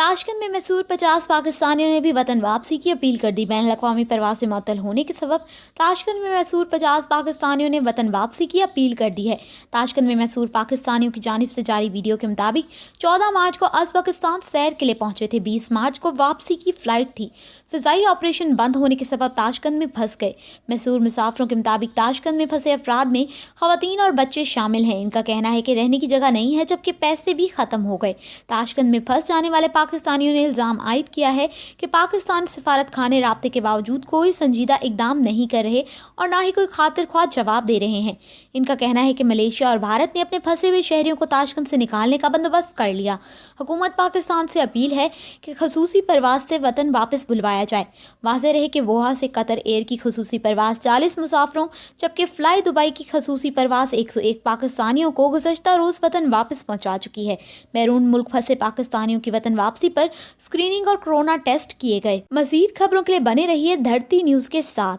Tashkent में मशहूर 50 पाकिस्तानियों ने भी वतन वापसी की अपील कर दी। बैनुल अक़वामी परवासें मुअत्तल होने के सबब ताशकंद में मशहूर 50 पाकिस्तानियों ने वतन वापसी की अपील कर दी है। ताशकंद में मशहूर पाकिस्तानियों की जानिब से जारी वीडियो के मुताबिक 14 मार्च को अज़्बकिस्तान सैर के लिए पहुंचे थे। 20 मार्च को वापसी की फ़्लाइट थी। फ़िज़ाई ऑपरेशन बंद होने के सबब ताशकंद में फंस गए। मशहूर मुसाफिरों के मुताबिक ताशकंद में फंसे अफराद में ख़वातीन और बच्चे शामिल हैं। इनका कहना है कि रहने की जगह नहीं है, जबकि पैसे भी ख़त्म हो गए। ताशकंद में फंस जाने वाले पाकिस्तानियों ने इल्ज़ाम आयद किया है कि पाकिस्तान सफारत खाने राब्ते के बावजूद कोई संजीदा इकदाम नहीं कर रहे और ना ही कोई खातिर ख्वाह जवाब दे रहे हैं। इनका कहना है कि मलेशिया और भारत ने अपने फंसे हुए शहरियों को ताशकंद से निकालने का बंदोबस्त कर लिया। हुकूमत पाकिस्तान से अपील है कि खसूसी परवाज से वतन वापस बुलवाया जाए। वाज़ेह रहे कि वोहा से कतर एयर की खसूसी परवाज 40 मुसाफिरों, जबकि फ्लाई दुबई की खसूसी परवाज 101 पाकिस्तानियों को गुज़श्ता रोज़ वतन वापस पहुँचा चुकी है। बैरून मुल्क फंसे पाकिस्तानियों की वतन वापसी पर स्क्रीनिंग और कोरोना टेस्ट किए गए। मज़ीद खबरों के लिए बने रहिए धरती न्यूज़ के साथ।